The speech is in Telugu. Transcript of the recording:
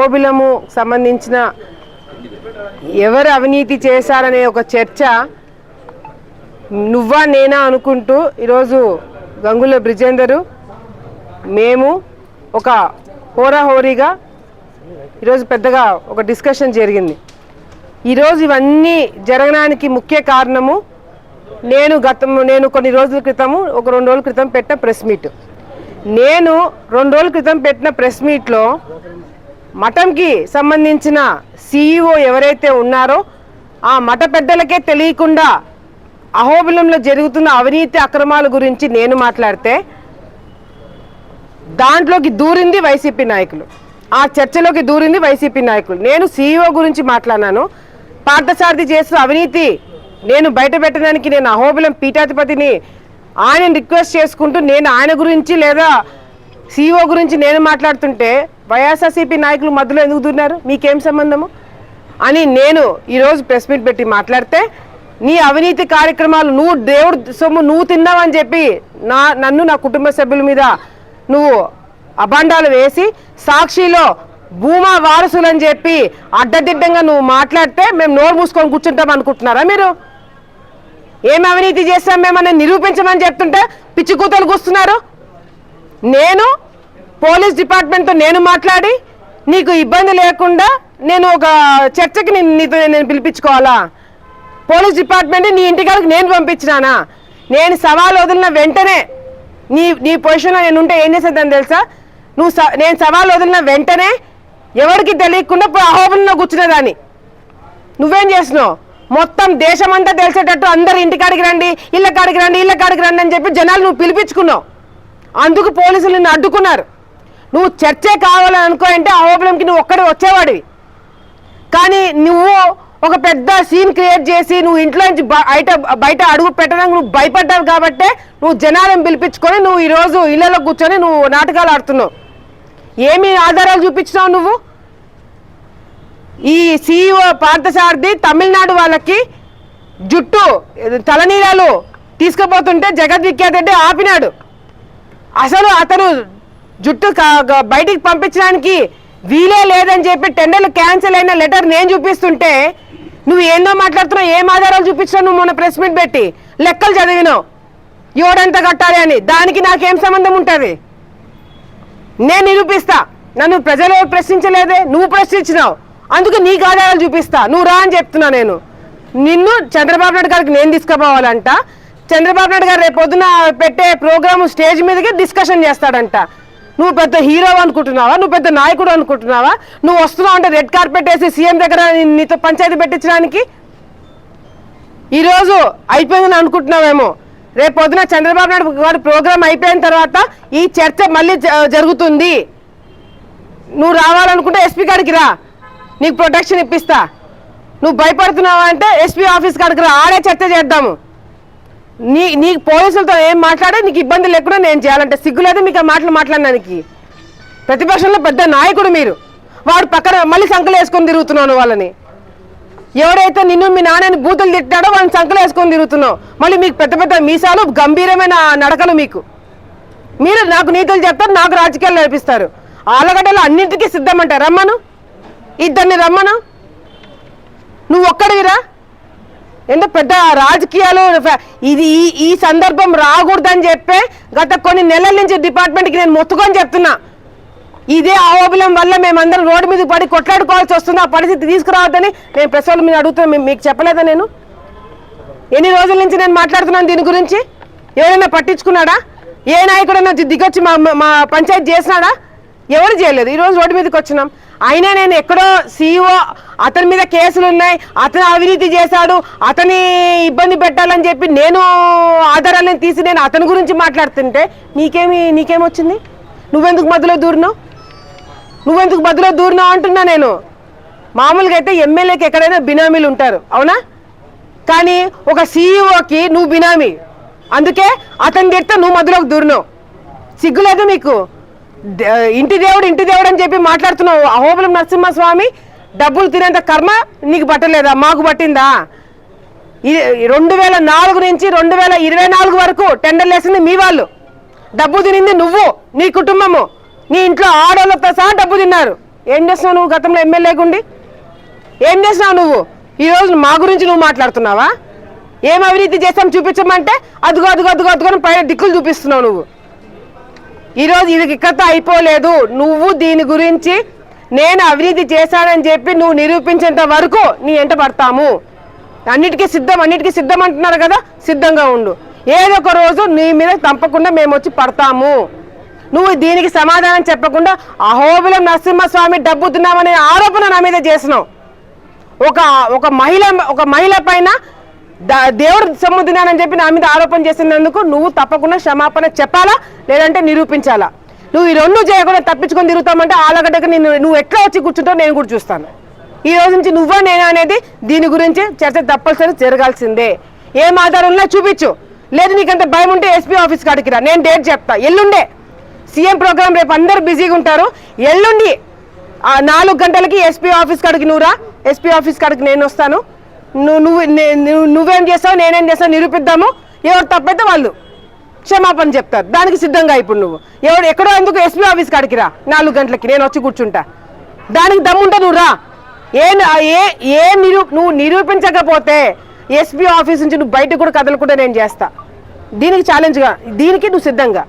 ఓబిలము సంబంధించిన ఎవరు అవినీతి చేశారనే ఒక చర్చ నువ్వా నేనా అనుకుంటూ ఈరోజు గంగుల బ్రిజేందరు మేము ఒక హోరాహోరీగా ఈరోజు పెద్దగా ఒక డిస్కషన్ జరిగింది. ఈరోజు ఇవన్నీ జరగడానికి ముఖ్య కారణము నేను కొన్ని రోజుల క్రితము ఒక 2 రోజుల క్రితం పెట్టిన ప్రెస్ మీట్. నేను 2 రోజుల క్రితం పెట్టిన ప్రెస్ మీట్లో మఠంకి సంబంధించిన CEO ఎవరైతే ఉన్నారో ఆ మఠ పెద్దలకే తెలియకుండా అహోబిలంలో జరుగుతున్న అవినీతి అక్రమాల గురించి నేను మాట్లాడితే దాంట్లోకి దూరింది వైసీపీ నాయకులు, ఆ చర్చలోకి దూరింది వైసీపీ నాయకులు. నేను CEO గురించి మాట్లాడినాను, పార్థసారథి చేస్తున్న అవినీతి నేను బయట పెట్టడానికి నేను అహోబిలం పీఠాధిపతిని ఆయన రిక్వెస్ట్ చేసుకుంటూ నేను ఆయన గురించి లేదా CEO గురించి నేను మాట్లాడుతుంటే వైఎస్ఆర్సీపీ నాయకులు మధ్యలో ఎందుకు దూరినారు, మీకేం సంబంధము అని నేను ఈరోజు ప్రెస్ మీట్ పెట్టి మాట్లాడితే నీ అవినీతి కార్యక్రమాలు నువ్వు దేవుడు సొమ్ము నువ్వు తిన్నావని చెప్పి నన్ను నా కుటుంబ సభ్యుల మీద నువ్వు అభాండాలు వేసి సాక్షిలో భూమా వారసులని చెప్పి అడ్డదిడ్డంగా నువ్వు మాట్లాడితే మేము నోరు మూసుకొని కూర్చుంటాం అనుకుంటున్నారా? మీరు ఏం అవినీతి చేస్తాం మేమని నిరూపించమని చెప్తుంటే పిచ్చి కూతలు కూస్తున్నారు. నేను పోలీస్ డిపార్ట్మెంట్తో నేను మాట్లాడి నీకు ఇబ్బంది లేకుండా నేను ఒక చర్చకి నీతో నేను పిలిపించుకోవాలా? పోలీస్ డిపార్ట్మెంట్ నీ ఇంటికాడికి నేను పంపించినానా? నేను సవాల్ వదిలిన వెంటనే నీ పొజిషన్లో నేను ఉంటే ఏం చేసేదని తెలుసా? నేను సవాల్ వదిలిన వెంటనే ఎవరికి తెలియకుండా అహోబిలంలో కూర్చునేదాన్ని. నువ్వేం చేసినావు? మొత్తం దేశమంతా తెలిసేటట్టు అందరు ఇంటికాడికి రండి, ఇళ్ళ కాడికి రండి అని చెప్పి జనాలు నువ్వు పిలిపించుకున్నావు. అందుకు పోలీసులు నిన్ను అడ్డుకున్నారు. నువ్వు చర్చే కావాలని అనుకో అంటే అహోబిలంకి నువ్వు ఒక్కడే వచ్చేవాడివి. కానీ నువ్వు ఒక పెద్ద సీన్ క్రియేట్ చేసి నువ్వు ఇంట్లో నుంచి బయట అడుగు పెట్టడానికి నువ్వు భయపడ్డావు కాబట్టే నువ్వు జనాలను పిలిపించుకొని నువ్వు ఈరోజు ఇళ్లలో కూర్చొని నువ్వు నాటకాలు ఆడుతున్నావు. ఏమి ఆధారాలు చూపించినావు నువ్వు? ఈ CEO పార్థసారథి తమిళనాడు వాళ్ళకి జుట్టు తలనీలాలు తీసుకుపోతుంటే జగద్విఖ్యాత రెడ్డి ఆపినాడు. అసలు అతను జుట్టు బయటికి పంపించడానికి వీలే లేదని చెప్పి టెండర్లు క్యాన్సిల్ అయిన లెటర్ నేను చూపిస్తుంటే నువ్వు ఏందో మాట్లాడుతున్నావు. ఏం ఆధారాలు చూపించావు? నువ్వు మొన్న ప్రెస్ మీట్ పెట్టి లెక్కలు చదివినావు ఎవడంతా కట్టాలి అని. దానికి నాకేం సంబంధం ఉంటుంది? నేను నిరూపిస్తా. నన్ను ప్రజలు ప్రశ్నించలేదే, నువ్వు ప్రశ్నించినావు. అందుకు నీకు ఆధారాలు చూపిస్తా, నువ్వు రా అని చెప్తున్నా. నేను నిన్ను చంద్రబాబు నాయుడు గారికి నేను తీసుకుపోవాలంట. చంద్రబాబు నాయుడు గారు రేపు పొద్దున పెట్టే ప్రోగ్రాము స్టేజ్ మీదకి డిస్కషన్ చేస్తాడంట. నువ్వు పెద్ద హీరో అనుకుంటున్నావా? నువ్వు పెద్ద నాయకుడు అనుకుంటున్నావా? నువ్వు వస్తున్నావు అంటే రెడ్ కార్పెట్ వేసి సీఎం దగ్గర నీతో పంచాయతీ పెట్టించడానికి ఈరోజు అయిపోయిందని అనుకుంటున్నావేమో. రేపు పొద్దున చంద్రబాబు నాయుడు గారి ప్రోగ్రాం అయిపోయిన తర్వాత ఈ చర్చ మళ్ళీ జరుగుతుంది. నువ్వు రావాలనుకుంటే ఎస్పీ గారికి రా, నీకు ప్రొటెక్షన్ ఇప్పిస్తా. నువ్వు భయపడుతున్నావా అంటే ఎస్పీ ఆఫీస్ కాడికి రా, ఆడే చర్చ చేద్దాము. నీకు పోలీసులతో ఏం మాట్లాడే నీకు ఇబ్బంది లేకుండా నేను చేయాలంటే సిగ్గులేదు మీకు ఆ మాటలు మాట్లాడడానికి? ప్రతిపక్షంలో పెద్ద నాయకుడు మీరు, వాడు పక్కన మళ్ళీ సంకలు వేసుకొని తిరుగుతున్నాను వాళ్ళని. ఎవడైతే నిన్ను మీ నాన్నని బూతులు తిట్టాడో వాళ్ళని సంకలు వేసుకొని తిరుగుతున్నావు. మళ్ళీ మీకు పెద్ద పెద్ద మీసాలు, గంభీరమైన నడకలు. మీరు నాకు నీతులు చెప్తారు, నాకు రాజకీయాలు నడిపిస్తారు. ఆలగడ్డలు అన్నింటికీ సిద్ధమంట. రమ్మను, ఇద్దరిని రమ్మను. నువ్వు ఒక్కడివిరా. ఎందుకు పెద్ద రాజకీయాలు ఇది ఈ సందర్భం రాకూడదని చెప్పే గత కొన్ని నెలల నుంచి డిపార్ట్మెంట్కి నేను మొత్తుకొని చెప్తున్నా. ఇదే అహోబిలం వల్ల మేమందరం రోడ్డు మీద పడి కొట్లాడుకోవాల్సి వస్తుంది. ఆ పరిస్థితి తీసుకురావద్దని నేను ప్రెస్ వాళ్ళ మీద అడుగుతున్నా. మీకు చెప్పలేదా? నేను ఎన్ని రోజుల నుంచి నేను మాట్లాడుతున్నాను దీని గురించి. ఎవరైనా పట్టించుకున్నాడా? ఏ నాయకుడైనా దిగొచ్చి మా పంచాయతీ చేసినాడా? ఎవరు చేయలేదు. ఈరోజు రోడ్డు మీదకి వచ్చినాం. అయినా నేను ఎక్కడో CEO అతని మీద కేసులు ఉన్నాయి, అతను అవినీతి చేశాడు, అతని ఇబ్బంది పెట్టాలని చెప్పి నేను ఆధారాలను తీసి నేను అతని గురించి మాట్లాడుతుంటే నీకేమొచ్చింది? నువ్వెందుకు మధ్యలో దూరినావు అంటున్నా నేను. మామూలుగా అయితే ఎమ్మెల్యేకి ఎక్కడైనా బినామీలు ఉంటారు, అవునా? కానీ ఒక CEOకి నువ్వు బినామీ, అందుకే అతని తిడితే నువ్వు మధ్యలోకి దూరినావు. సిగ్గులేదు మీకు? ఇంటి దేవుడు అని చెప్పి మాట్లాడుతున్నావు. అహోబిలం నరసింహస్వామి డబ్బులు తినేంత కర్మ నీకు పట్టలేదా? మాకు పట్టిందా? 2004 నుంచి 2024 వరకు టెండర్లు వేసింది మీ వాళ్ళు. డబ్బు తినింది నువ్వు, నీ కుటుంబము, నీ ఇంట్లో ఆడవాళ్ళతో సహా డబ్బు తిన్నారు. ఏం చేస్తున్నావు నువ్వు గతంలో ఎమ్మెల్యేగా ఉండి? ఏం చేసినావు నువ్వు? ఈరోజు మా గురించి నువ్వు మాట్లాడుతున్నావా? ఏం అవినీతి చేస్తాం చూపించమంటే అదుగో అదుగో అదుగో అదుగో పైన దిక్కులు చూపిస్తున్నావు నువ్వు. ఈరోజు ఇది ఇక్కడతో అయిపోలేదు. నువ్వు దీని గురించి నేను అవినీతి చేశానని చెప్పి నువ్వు నిరూపించేంత వరకు నీ ఎంట పడతాము. అన్నిటికీ సిద్ధం అంటున్నారు కదా, సిద్ధంగా ఉండు. ఏదో ఒక రోజు నీ మీద తప్పకుండా మేము వచ్చి పడతాము. నువ్వు దీనికి సమాధానం చెప్పకుండా అహోబిలం నరసింహస్వామి డబ్బు తిన్నామనే ఆరోపణ నా మీద చేసినావు. ఒక మహిళ పైన దేవుడు సొమ్ము తిన్నానని చెప్పి నా మీద ఆరోపణ చేసినందుకు నువ్వు తప్పకుండా క్షమాపణ చెప్పాలా, లేదంటే నిరూపించాలా. నువ్వు ఈ రెండు చేయకుండా తప్పించుకొని తిరుగుతామంటే ఆలగడ్డకి నువ్వు ఎట్లా వచ్చి కూర్చుంటావు నేను కూడా చూస్తాను. ఈ రోజు నుంచి నువ్వా నేనా అనేది దీని గురించి చర్చ తప్పనిసరి జరగాల్సిందే. ఏం ఆధారం ఉన్నా చూపించు. లేదు నీకంత భయం ఉంటే ఎస్పీ ఆఫీస్ కాడికి రా, నేను డేట్ చెప్తా. ఎల్లుండే సీఎం ప్రోగ్రామ్, రేపు అందరు బిజీగా ఉంటారు. ఎల్లుండి 4 గంటలకి ఎస్పీ ఆఫీస్ కాడికి నువ్వు రా. ఎస్పీ ఆఫీస్ కాడికి నేను వస్తాను. నువ్వేం చేస్తావు నేనేం చేస్తావు నిరూపిద్దాము. ఎవరు తప్పైతే వాళ్ళు క్షమాపణ చెప్తారు. దానికి సిద్ధంగా ఇప్పుడు నువ్వు ఎక్కడో ఎందుకు ఎస్పీ ఆఫీస్ కాడికి రా 4 గంటలకి, నేను వచ్చి కూర్చుంటా. దానికి దమ్ముంటా నువ్వు రా. నువ్వు నిరూపించకపోతే ఎస్పీ ఆఫీస్ నుంచి నువ్వు బయటకు కూడా కదలకుండా నేను చేస్తా. దీనికి ఛాలెంజ్గా, దీనికి నువ్వు సిద్ధంగా